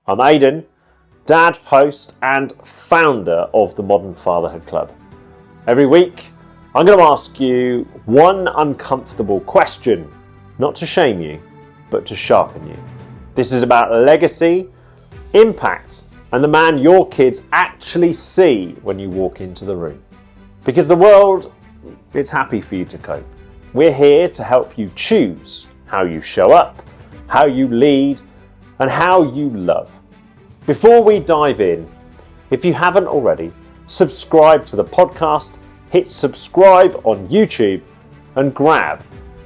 I'm Aidan, dad, host and founder of the Modern Fatherhood Club. Every week, I'm going to ask you one uncomfortable question, not to shame you, but to sharpen you. This is about legacy, impact, and the man your kids actually see when you walk into the room. Because the world, it's happy for you to cope. We're here to help you choose how you show up, how you lead, and how you love. Before we dive in, if you haven't already, subscribe to the podcast, hit subscribe on YouTube, and grab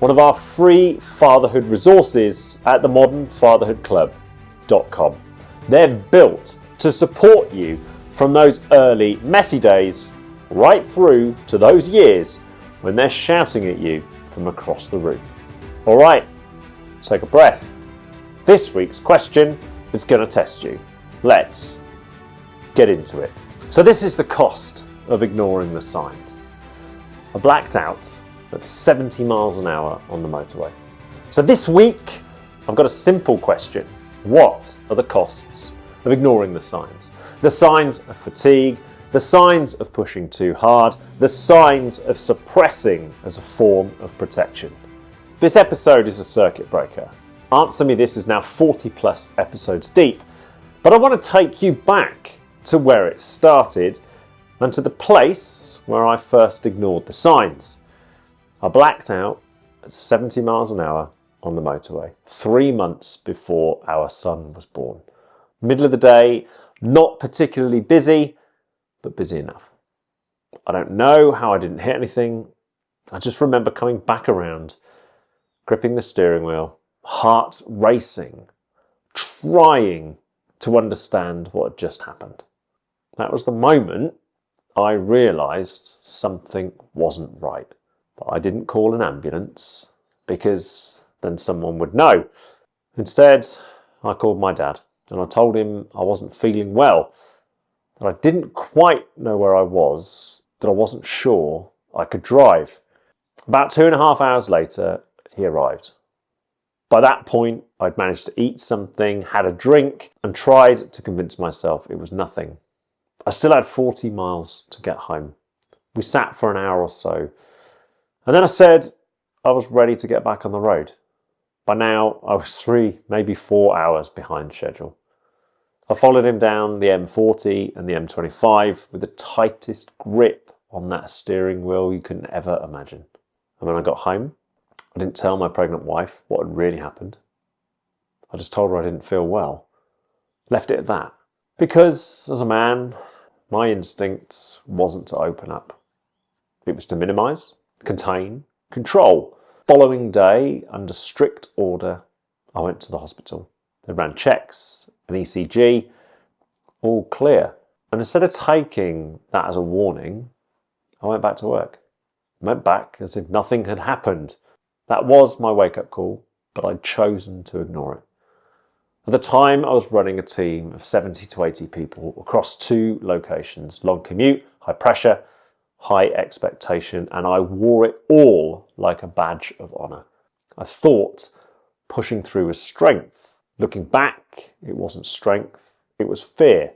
one of our free fatherhood resources at themodernfatherhoodclub.com. They're built to support you from those early, messy days right through to those years when they're shouting at you from across the room. All right, take a breath. This week's question is going to test you. Let's get into it. So this is the cost of ignoring the signs. I blacked out at 70 miles an hour on the motorway. So this week, I've got a simple question. What are the costs of ignoring the signs? The signs of fatigue, the signs of pushing too hard, the signs of suppressing as a form of protection. This episode is a circuit breaker. Answer Me This is now 40 plus episodes deep, but I want to take you back to where it started and to the place where I first ignored the signs. I blacked out at 70 miles an hour on the motorway, 3 months before our son was born. Middle of the day, not particularly busy, but busy enough. I don't know how I didn't hit anything. I just remember coming back around, gripping the steering wheel, heart racing, trying to understand what had just happened. That was the moment I realised something wasn't right. But I didn't call an ambulance because then someone would know. Instead, I called my dad and I told him I wasn't feeling well, that I didn't quite know where I was, that I wasn't sure I could drive. About 2.5 hours later, he arrived. By that point, I'd managed to eat something, had a drink, and tried to convince myself it was nothing. I still had 40 miles to get home. We sat for an hour or so, and then I said I was ready to get back on the road. By now, I was 3, maybe 4 hours behind schedule. I followed him down the M40 and the M25 with the tightest grip on that steering wheel you could ever imagine. And when I got home, I didn't tell my pregnant wife what had really happened. I just told her I didn't feel well. Left it at that. Because, as a man, my instinct wasn't to open up. It was to minimise, contain, control. Following day, under strict order, I went to the hospital. They ran checks, an ECG, all clear. And instead of taking that as a warning, I went back to work. I went back as if nothing had happened. That was my wake-up call, but I'd chosen to ignore it. At the time, I was running a team of 70 to 80 people across 2 locations, long commute, high pressure, high expectation, and I wore it all like a badge of honour. I thought pushing through was strength. Looking back, it wasn't strength, it was fear.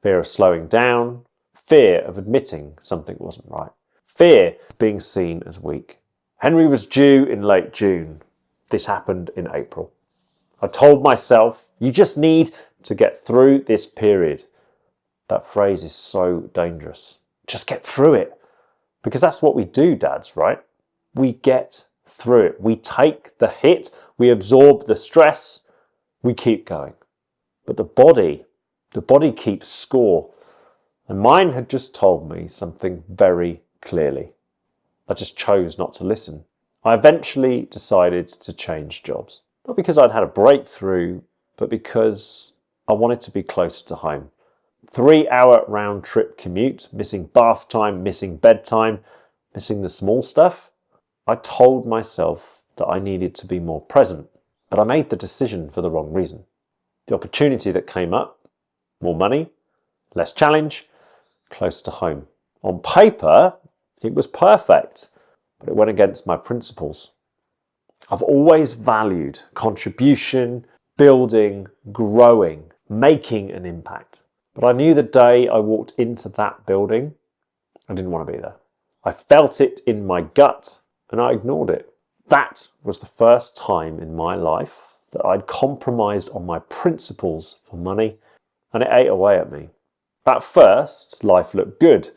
Fear of slowing down, fear of admitting something wasn't right, fear of being seen as weak. Henry was due in late June. This happened in April. I told myself, you just need to get through this period. That phrase is so dangerous. Just get through it. Because that's what we do, dads, right? We get through it. We take the hit. We absorb the stress. We keep going. But the body keeps score. And mine had just told me something very clearly. I just chose not to listen. I eventually decided to change jobs. Not because I'd had a breakthrough, but because I wanted to be closer to home. 3-hour round trip commute, missing bath time, missing bedtime, missing the small stuff. I told myself that I needed to be more present, but I made the decision for the wrong reason. The opportunity that came up, more money, less challenge, close to home. On paper, it was perfect, but it went against my principles. I've always valued contribution, building, growing, making an impact. But I knew the day I walked into that building, I didn't want to be there. I felt it in my gut and I ignored it. That was the first time in my life that I'd compromised on my principles for money, and it ate away at me. At first, life looked good.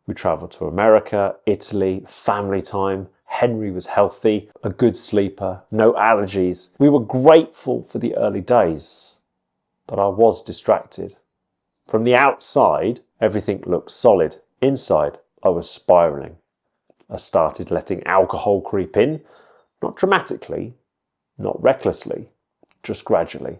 We travelled to America, Italy, family time. Henry was healthy, a good sleeper, no allergies. We were grateful for the early days, but I was distracted. From the outside, everything looked solid. Inside, I was spiralling. I started letting alcohol creep in, not dramatically, not recklessly, just gradually.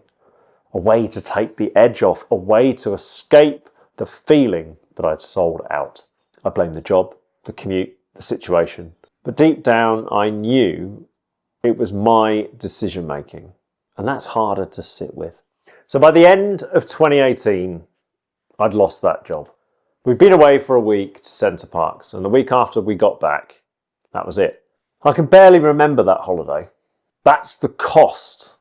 A way to take the edge off, a way to escape the feeling that I'd sold out. I blamed the job, the commute, the situation. But deep down, I knew it was my decision making. And that's harder to sit with. So by the end of 2018, I'd lost that job. We'd been away for a week to Centre Parks, and the week after we got back, that was it. I can barely remember that holiday. That's the cost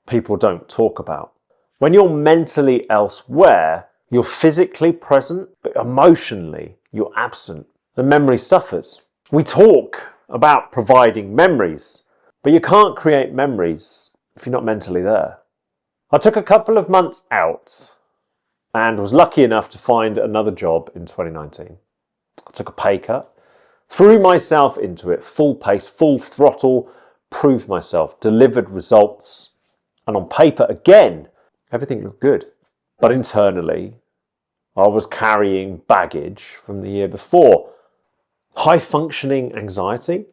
people don't talk about. When you're mentally elsewhere, you're physically present, but emotionally, you're absent. The memory suffers. We talk about providing memories, but you can't create memories if you're not mentally there. I took a couple of months out and was lucky enough to find another job in 2019. I took a pay cut, threw myself into it, full pace, full throttle, proved myself, delivered results, and on paper, again, everything looked good. But internally, I was carrying baggage from the year before. High-functioning anxiety.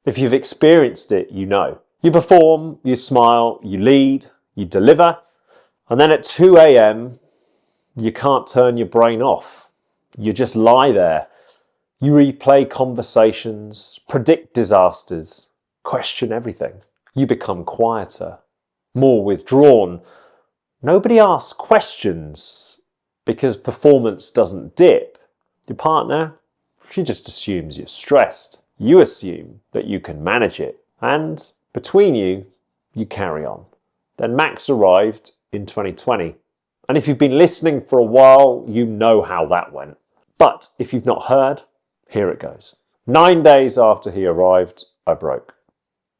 If you've experienced it, you know. You perform, you smile, you lead, you deliver, and then at 2 a.m, you can't turn your brain off. You just lie there. You replay conversations, predict disasters, question everything. You become quieter, more withdrawn. Nobody asks questions because performance doesn't dip. Your partner, she just assumes you're stressed. You assume that you can manage it. And between you, you carry on. Then Max arrived in 2020. And if you've been listening for a while, you know how that went. But if you've not heard, here it goes. 9 days after he arrived, I broke.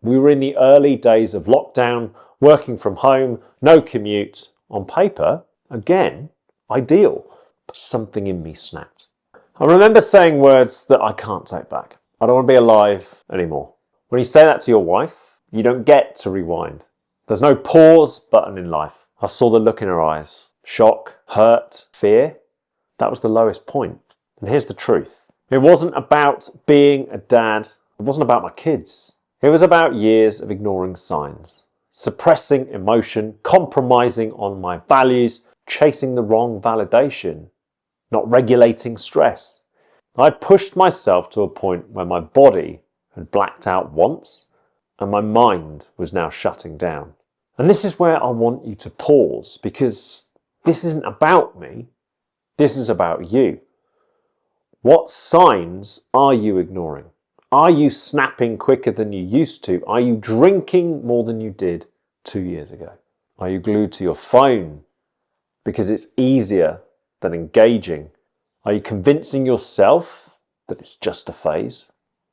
We were in the early days of lockdown, working from home, no commute. On paper, again, ideal. But something in me snapped. I remember saying words that I can't take back. I don't want to be alive anymore. When you say that to your wife, you don't get to rewind. There's no pause button in life. I saw the look in her eyes. Shock, hurt, fear. That was the lowest point. And here's the truth. It wasn't about being a dad. It wasn't about my kids. It was about years of ignoring signs, suppressing emotion, compromising on my values, chasing the wrong validation, not regulating stress. I pushed myself to a point where my body had blacked out once and my mind was now shutting down. And this is where I want you to pause, because this isn't about me. This is about you. What signs are you ignoring? Are you snapping quicker than you used to? Are you drinking more than you did 2 years ago? Are you glued to your phone because it's easier than engaging? Are you convincing yourself that it's just a phase?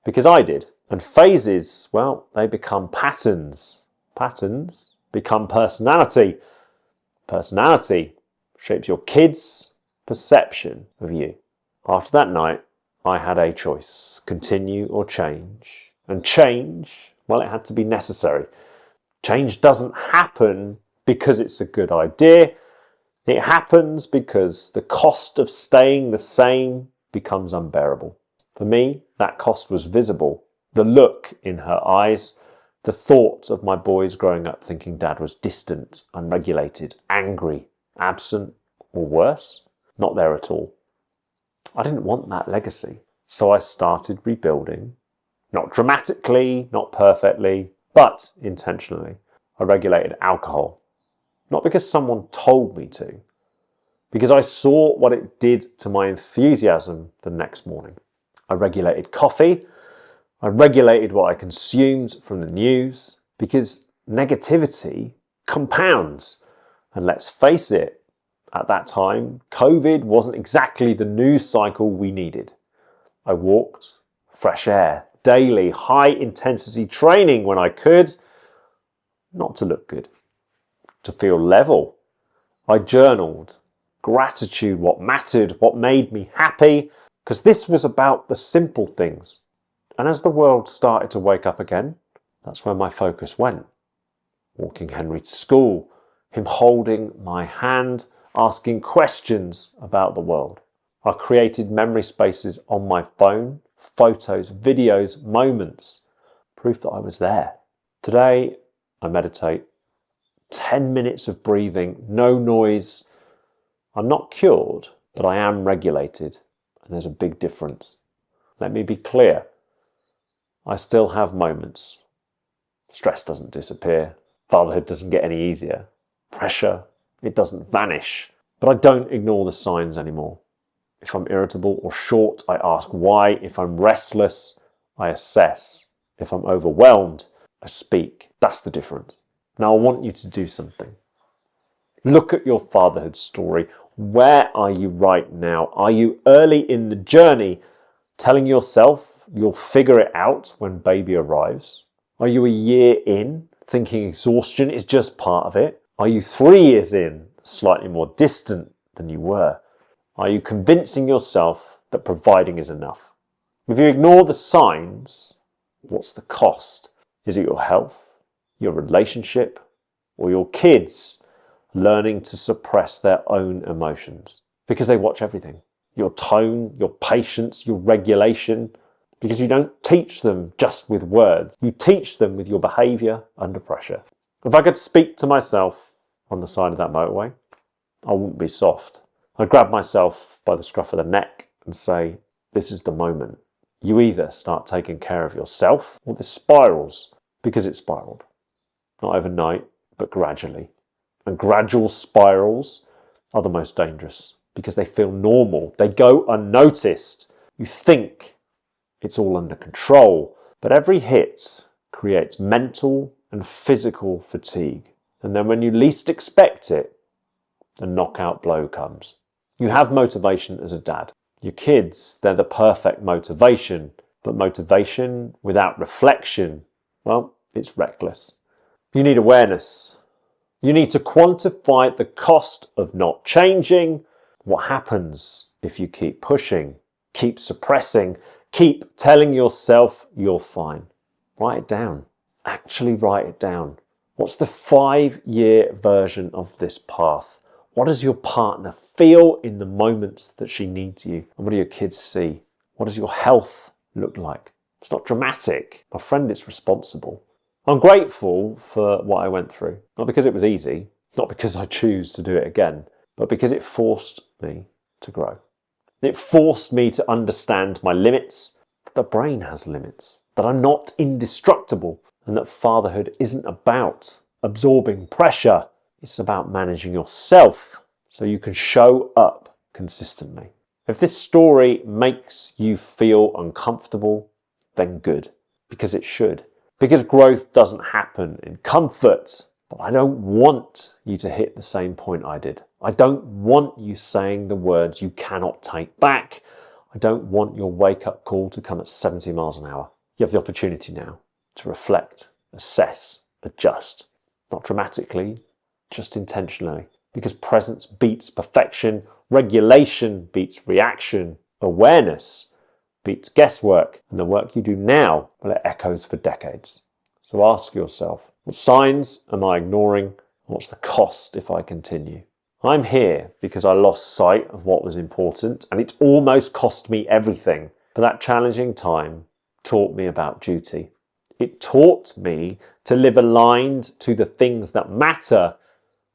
Because I did. And phases, well, they become patterns. Patterns become personality. Personality shapes your kids' perception of you. After that night, I had a choice, continue or change. And change, well, it had to be necessary. Change doesn't happen because it's a good idea. It happens because the cost of staying the same becomes unbearable. For me, that cost was visible. The look in her eyes, the thought of my boys growing up thinking dad was distant, unregulated, angry, absent, or worse, not there at all. I didn't want that legacy. So I started rebuilding, not dramatically, not perfectly, but intentionally. I regulated alcohol, not because someone told me to, because I saw what it did to my enthusiasm the next morning. I regulated coffee. I regulated what I consumed from the news, because negativity compounds. And let's face it, At that time, COVID wasn't exactly the news cycle we needed. I walked, fresh air, daily, high-intensity training when I could, not to look good, to feel level. I journaled, gratitude, what mattered, what made me happy, because this was about the simple things. And as the world started to wake up again, that's where my focus went. Walking Henry to school, him holding my hand, asking questions about the world. I created memory spaces on my phone, photos, videos, moments, proof that I was there. Today, I meditate. 10 minutes of breathing, no noise. I'm not cured, but I am regulated, and there's a big difference. Let me be clear. I still have moments. Stress doesn't disappear. Fatherhood doesn't get any easier. Pressure, it doesn't vanish. But I don't ignore the signs anymore. If I'm irritable or short, I ask why. If I'm restless, I assess. If I'm overwhelmed, I speak. That's the difference. Now I want you to do something. Look at your fatherhood story. Where are you right now? Are you early in the journey, telling yourself you'll figure it out when baby arrives? Are you a year in, thinking exhaustion is just part of it? Are you 3 years in, slightly more distant than you were? Are you convincing yourself that providing is enough? If you ignore the signs, what's the cost? Is it your health, your relationship, or your kids learning to suppress their own emotions? Because they watch everything. Your tone, your patience, your regulation. Because you don't teach them just with words. You teach them with your behaviour under pressure. If I could speak to myself on the side of that motorway, I wouldn't be soft. I'd grab myself by the scruff of the neck and say, this is the moment. You either start taking care of yourself or this spirals, because it spiraled. Not overnight, but gradually. And gradual spirals are the most dangerous because they feel normal. They go unnoticed. You think it's all under control, but every hit creates mental and physical fatigue. And then when you least expect it, the knockout blow comes. You have motivation as a dad. Your kids, they're the perfect motivation, but motivation without reflection, well, it's reckless. You need awareness. You need to quantify the cost of not changing. What happens if you keep pushing, keep suppressing, keep telling yourself you're fine? Write it down. Actually write it down. What's the 5-year version of this path? What does your partner feel in the moments that she needs you? And what do your kids see? What does your health look like? It's not dramatic. My friend, it's responsible. I'm grateful for what I went through. Not because it was easy, not because I choose to do it again, but because it forced me to grow. It forced me to understand my limits, that the brain has limits, that I'm not indestructible, and that fatherhood isn't about absorbing pressure. It's about managing yourself so you can show up consistently. If this story makes you feel uncomfortable, then good, because it should. Because growth doesn't happen in comfort. But I don't want you to hit the same point I did. I don't want you saying the words you cannot take back. I don't want your wake-up call to come at 70 miles an hour. You have the opportunity now to reflect, assess, adjust. Not dramatically, just intentionally. Because presence beats perfection, regulation beats reaction, awareness beats guesswork, and the work you do now, well, it echoes for decades. So ask yourself, what signs am I ignoring? What's the cost if I continue? I'm here because I lost sight of what was important, and it almost cost me everything. But that challenging time taught me about duty. It taught me to live aligned to the things that matter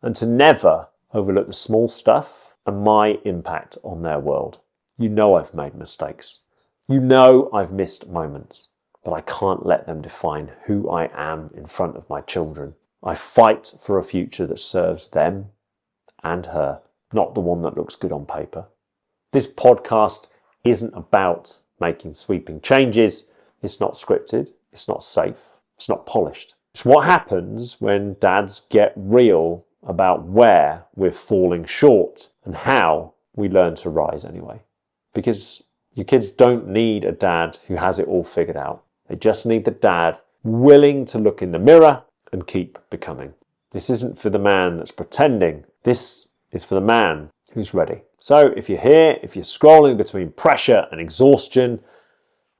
and to never overlook the small stuff and my impact on their world. You know I've made mistakes. You know I've missed moments, but I can't let them define who I am in front of my children. I fight for a future that serves them and her, not the one that looks good on paper. This podcast isn't about making sweeping changes. It's not scripted. It's not safe. It's not polished. It's what happens when dads get real about where we're falling short and how we learn to rise anyway. Because your kids don't need a dad who has it all figured out. They just need the dad willing to look in the mirror and keep becoming. This isn't for the man that's pretending. This is for the man who's ready. So if you're here, if you're scrolling between pressure and exhaustion,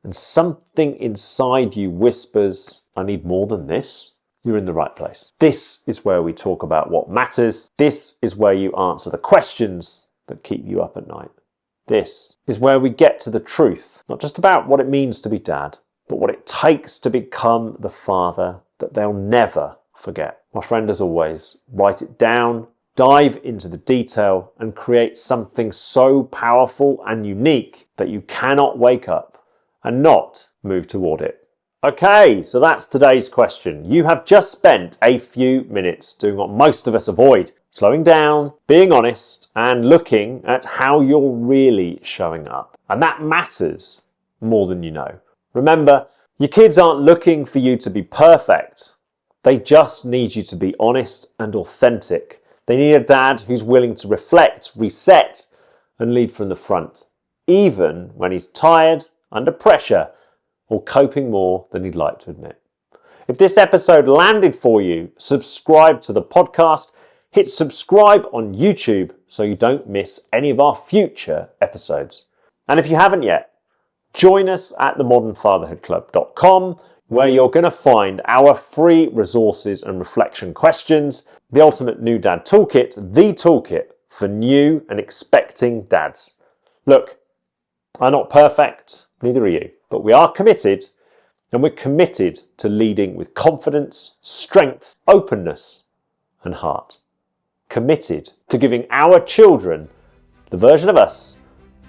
and something inside you whispers, I need more than this, you're in the right place. This is where we talk about what matters. This is where you answer the questions that keep you up at night. This is where we get to the truth, not just about what it means to be dad, but what it takes to become the father that they'll never forget. My friend, as always, write it down, dive into the detail, and create something so powerful and unique that you cannot wake up and not move toward it. Okay, so that's today's question. You have just spent a few minutes doing what most of us avoid, slowing down, being honest, and looking at how you're really showing up. And that matters more than you know. Remember, your kids aren't looking for you to be perfect. They just need you to be honest and authentic. They need a dad who's willing to reflect, reset, and lead from the front, even when he's tired, under pressure, or coping more than he'd like to admit. If this episode landed for you, subscribe to the podcast. Hit subscribe on YouTube so you don't miss any of our future episodes. And if you haven't yet, join us at themodernfatherhoodclub.com, where you're going to find our free resources and reflection questions, the ultimate new dad toolkit, the toolkit for new and expecting dads. Look, I'm not perfect, neither are you, but we are committed, and we're committed to leading with confidence, strength, openness, and heart. Committed to giving our children the version of us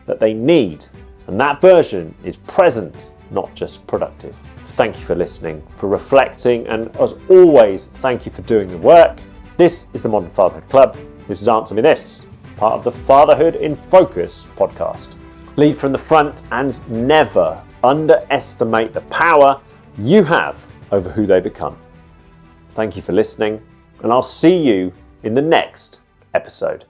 that they need, and that version is present, not just productive. Thank you for listening, for reflecting, and as always, thank you for doing the work. This is the Modern Fatherhood Club. This is Answer Me This, part of the Fatherhood in Focus podcast. Lead from the front and never underestimate the power you have over who they become. Thank you for listening, and I'll see you in the next episode.